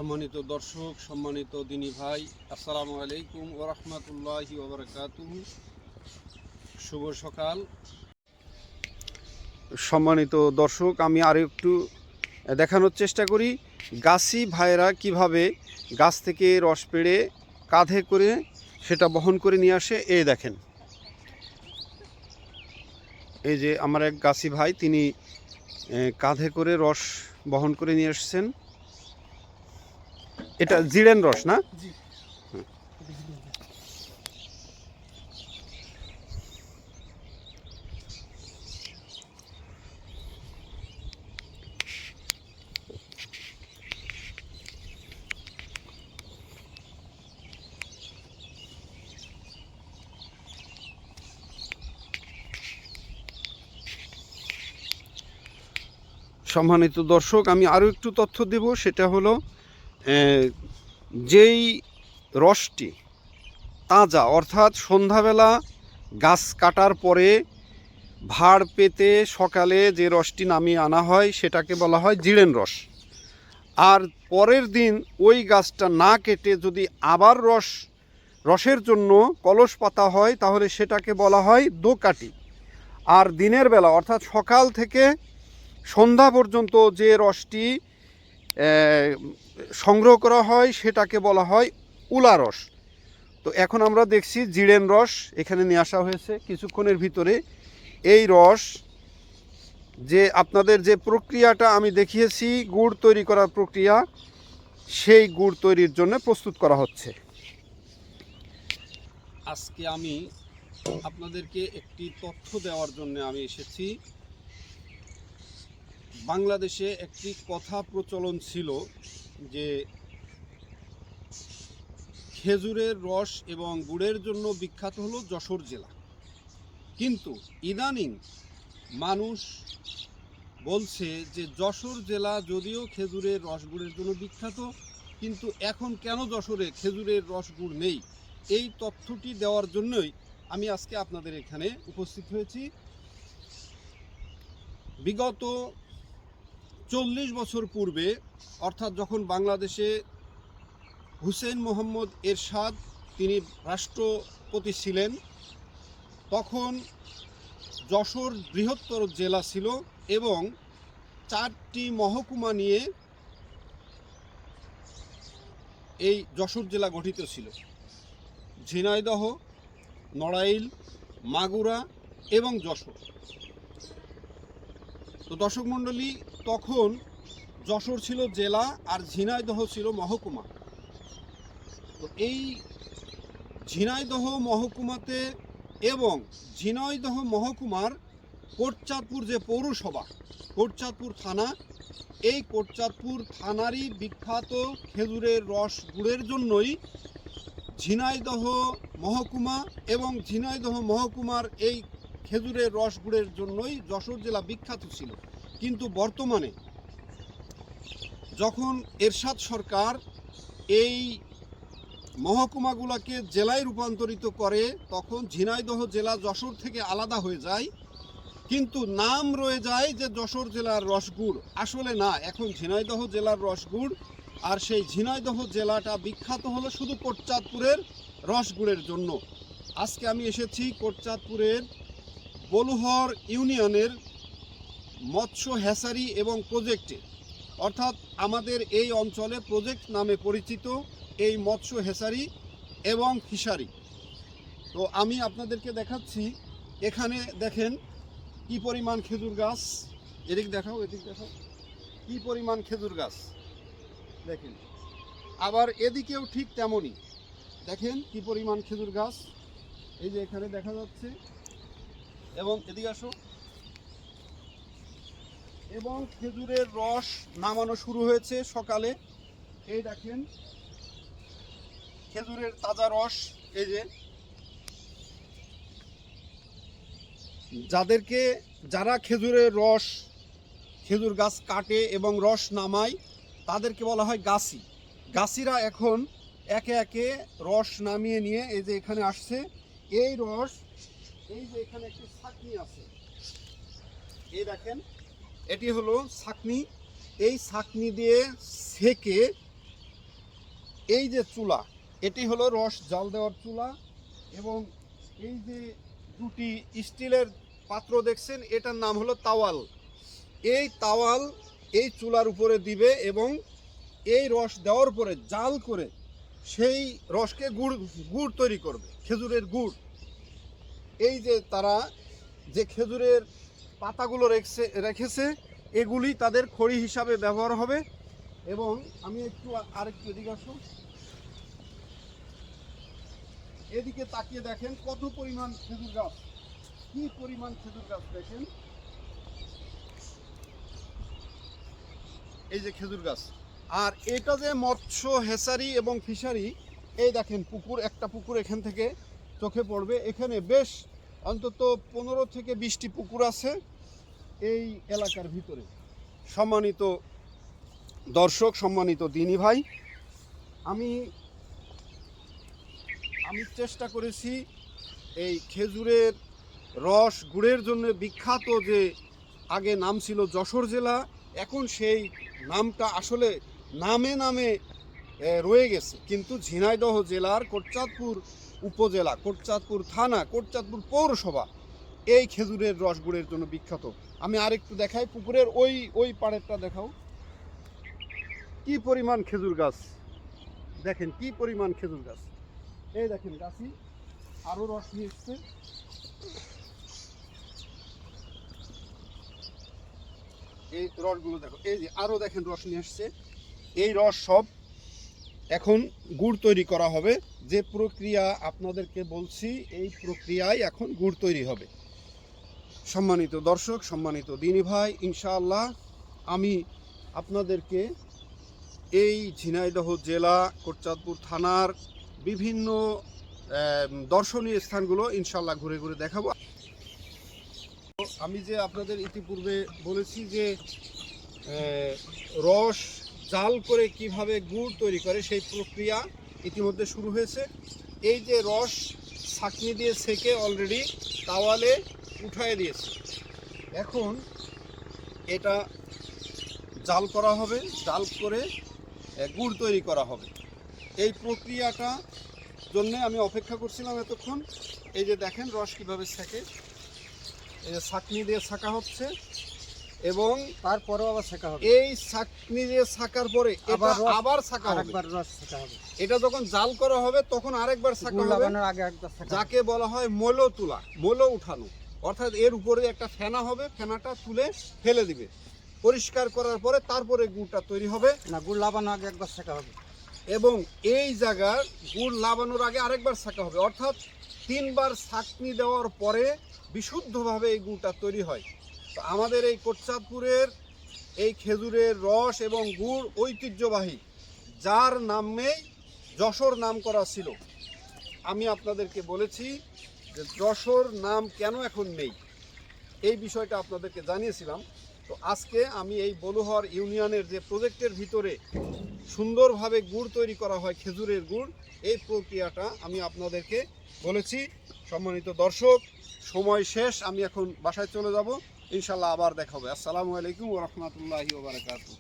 সম্মানিত দর্শক, সম্মানিত দিনী ভাই, আসসালামু আলাইকুম ওয়া রাহমাতুল্লাহি ওয়া বারাকাতুহু। শুভ সকাল। সম্মানিত দর্শক, আমি আরও একটু দেখানোর চেষ্টা করি গাছি ভাইরা কিভাবে গাছ থেকে রস পেড়ে কাঁধে করে সেটা বহন করে নিয়ে আসে। এই দেখেন, এই যে আমার এক গাছি ভাই, তিনি কাঁধে করে রস বহন করে নিয়ে আসছেন। এটা জিরেন রস না? সম্মানিত দর্শক, আমি আরও একটু তথ্য দেব। সেটা হলো যেই রসটি তাজা, অর্থাৎ সন্ধ্যাবেলা গাছ কাটার পরে ভাড় পেতে সকালে যে রসটি নামিয়ে আনা হয় সেটাকে বলা হয় জিরেন রস। আর পরের দিন ওই গাছটা না কেটে যদি আবার রসের জন্য কলস পাতা হয় তাহলে সেটাকে বলা হয় দোকাটি। আর দিনের বেলা অর্থাৎ সকাল থেকে সন্ধ্যা পর্যন্ত যে রসটি সংগ্রহ করা হয় সেটাকে বলা হয় উলা রস। তো এখন আমরা দেখছি জিরেন রস এখানে নিয়ে আসা হয়েছে কিছুক্ষণের ভিতরে। এই রস যে আপনাদের যে প্রক্রিয়াটা আমি দেখিয়েছি গুড় তৈরি করার প্রক্রিয়া, সেই গুড় তৈরির জন্য প্রস্তুত করা হচ্ছে। আজকে আমি আপনাদেরকে একটি তথ্য দেওয়ার জন্য আমি এসেছি। বাংলাদেশে একটি কথা প্রচলন ছিল যে খেজুরের রস এবং গুড়ের জন্য বিখ্যাত হলো যশোর জেলা। কিন্তু ইদানিং মানুষ বলছে যে যশোর জেলা যদিও খেজুরের রস গুড়ের জন্য বিখ্যাত, কিন্তু এখন কেন যশোরে খেজুরের রস গুড় নেই, এই তথ্যটি দেওয়ার জন্যই আমি আজকে আপনাদের এখানে উপস্থিত হয়েছি। বিগত 40 বছর পূর্বে, অর্থাৎ যখন বাংলাদেশে হুসেইন মোহাম্মদ এরশাদ তিনি রাষ্ট্রপতি ছিলেন, তখন যশোর বৃহত্তর জেলা ছিল এবং 4টি মহকুমা নিয়ে এই যশোর জেলা গঠিত ছিল: ঝিনাইদহ, নড়াইল, মাগুরা এবং যশোর। তো দর্শক মণ্ডলী, তখন যশোর ছিল জেলা আর ঝিনাইদহ ছিল মহকুমা। তো এই ঝিনাইদহ মহকুমাতে এবং ঝিনাইদহ মহকুমার কোটচাঁদপুর যে পৌরসভা, কোটচাঁদপুর থানা, এই কোটচাঁদপুর থানারই বিখ্যাত খেজুরের রস গুড়ের জন্যই ঝিনাইদহ মহকুমা এবং ঝিনাইদহ মহকুমার এই খেজুরের রস গুড়ের জন্যই যশোর জেলা বিখ্যাত ছিল। কিন্তু বর্তমানে যখন এরশাদ সরকার এই মহকুমাগুলোকে জেলায় রূপান্তরিত করে, তখন ঝিনাইদহ জেলা যশোর থেকে আলাদা হয়ে যায়, কিন্তু নাম রয়ে যায় যে যশোর জেলার রসগুড়। আসলে না, এখন ঝিনাইদহ জেলার রসগুড়। আর সেই ঝিনাইদহ জেলাটা বিখ্যাত হলো শুধু কোটচাঁদপুরের রসগুড়ের জন্য। আজকে আমি এসেছি কোটচাঁদপুরের বলুহর ইউনিয়নের মৎস্য হ্যাচারি এবং প্রজেক্টে, অর্থাৎ আমাদের এই অঞ্চলে প্রজেক্ট নামে পরিচিত এই মৎস্য হ্যাচারি এবং ফিশারি। তো আমি আপনাদেরকে দেখাচ্ছি, এখানে দেখেন কি পরিমাণ খেজুর গাছ। এদিক দেখাও, এদিক দেখাও, কি পরিমাণ খেজুর গাছ দেখেন। আবার এদিকেও ঠিক তেমনই, দেখেন কি পরিমাণ খেজুর গাছ, এই যে এখানে দেখা যাচ্ছে। এবং এদিকে আসো। এবং খেজুরের রস নামানো শুরু হয়েছে সকালে। এই দেখেন খেজুরের তাজা রস। এই যে যারা খেজুরের রস, খেজুর গাছ কাটে এবং রস নামায়, তাদেরকে বলা হয় গাছি। গাছিরা এখন একে একে রস নামিয়ে নিয়ে এই যে এখানে আসছে। এই রস, এই যে এখানে একটি ছাঁকনি আছে, এই দেখেন, এটি হলো ছাঁকনি। এই ছাঁকনি দিয়ে সেকে এই যে চুলা, এটি হলো রস জাল দেওয়ার চুলা, এবং এই যে দুটি স্টিলের পাত্র দেখছেন, এটার নাম হলো তাওয়াল। এই তাওয়াল এই চুলার উপরে দিবে এবং এই রস দেওয়ার পরে জাল করে সেই রসকে গুড় তৈরি করবে, খেজুরের গুড়। এই যে তারা যে খেজুরের পাতাগুলো রেখেছে এগুলি তাদের খড়ি হিসাবে ব্যবহার হবে। এবং আমি আরেকটু এদিকে আসো, এদিকে তাকিয়ে দেখেন কত পরিমাণ খেজুর গাছ, কি পরিমাণ খেজুর গাছ দেখেন, এই যে খেজুর গাছ। আর এটা যে মৎস্য হেসারি এবং ফিশারি, এই দেখেন পুকুর, একটা পুকুর এখান থেকে চোখে পড়বে। এখানে বেশ অন্তত 15 থেকে 20টি পুকুর আছে এই এলাকার ভিতরে। সম্মানিত দর্শক, সম্মানিত দিনী ভাই, আমি চেষ্টা করেছি এই খেজুরের রস গুড়ের জন্য বিখ্যাত, যে আগে নাম ছিল যশোর জেলা, এখন সেই নামটা আসলে নামে নামে রয়ে গেছে, কিন্তু ঝিনাইদহ জেলার কোটচাঁদপুর উপজেলা, কোটচাঁদপুর থানা, কোটচাঁদপুর পৌরসভা এই খেজুরের রস গুড়ের জন্য বিখ্যাত। আমি আরেকটু দেখাই, পুকুরের ওই পাড়েরটা দেখাও, কি পরিমাণ খেজুর গাছ দেখেন, কি পরিমাণ খেজুর গাছ। এই দেখেন গাছি আরো রস নিয়ে এসছে, এই রসগুলো দেখো, এই যে আরো দেখেন রস নিয়ে আসছে। এই রস সব এখন গুড় তৈরি করা হবে। যে প্রক্রিয়া আপনাদেরকে বলছি, এই প্রক্রিয়ায় এখন গুড় তৈরি হবে। সম্মানিত দর্শক, সম্মানিত দিনী ভাই, ইনশাআল্লাহ আমি আপনাদেরকে এই ঝিনাইদহ জেলা কোটচাঁদপুর থানার বিভিন্ন দর্শনীয় স্থানগুলো ইনশাআল্লাহ ঘুরে ঘুরে দেখাবো। আমি যে আপনাদের ইতিপূর্বে বলেছি যে রস জাল করে কিভাবে গুড় তৈরি করে, সেই প্রক্রিয়া ইতিমধ্যে শুরু হয়েছে। এই যে রস ছাঁকনি দিয়ে সেকে অলরেডি তাওয়ালে উঠায় দিয়েছে, এখন এটা জাল করা হবে, জাল করে গুড় তৈরি করা হবে। এই প্রক্রিয়াটা জন্য আমি অপেক্ষা করছিলাম এতক্ষণ। এই যে দেখেন রস কিভাবে সেকে, এই যে ছাঁকনি দিয়ে ছাঁকা হচ্ছে এবং তারপরেও আবার ছাঁকা হবে। এই ছাঁকনি দিয়ে ছাঁকার পরে আবার ছাঁকা হবে, আরেকবার রস ছাঁকা হবে। এটা যখন জাল করা হবে তখন আরেকবার ছাঁকা হবে, আগে একবার ছাঁকা, যাকে বলা হয় মৌল তোলা, মৌল উঠানো। অর্থাৎ এর উপরে একটা ফেনা হবে, ফেনাটা তুলে ফেলে দিবে, পরিষ্কার করার পরে তারপরে গুড়টা তৈরি হবে। না, গুড় লাগানোর আগে একবার ছাঁকা হবে, এবং এই জায়গার গুড় লাগানোর আগে আরেকবার ছাঁকা হবে। অর্থাৎ 3 বার ছাঁকনি দেওয়ার পরে বিশুদ্ধভাবে এই গুড়টা তৈরি হয়। তো আমাদের এই কোটচাঁদপুরের এই খেজুরের রস এবং গুড় ঐতিহ্যবাহী, যার নামে যশোর নাম করা ছিল। আমি আপনাদেরকে বলেছি যে যশোর নাম কেন এখন নেই, এই বিষয়টা আপনাদেরকে জানিয়েছিলাম। তো আজকে আমি এই বলুহর ইউনিয়নের যে প্রজেক্টের ভিতরে সুন্দরভাবে গুড় তৈরি করা হয়, খেজুরের গুড়, এই প্রক্রিয়াটা আমি আপনাদেরকে বলেছি। সম্মানিত দর্শক, সময় শেষ, আমি এখন বাসায় চলে যাব। ইনশাল্লাহ আবার দেখা হবে। আসসালামু আলাইকুম ওয়া রাহমাতুল্লাহি ওয়া বারাকাতুহু।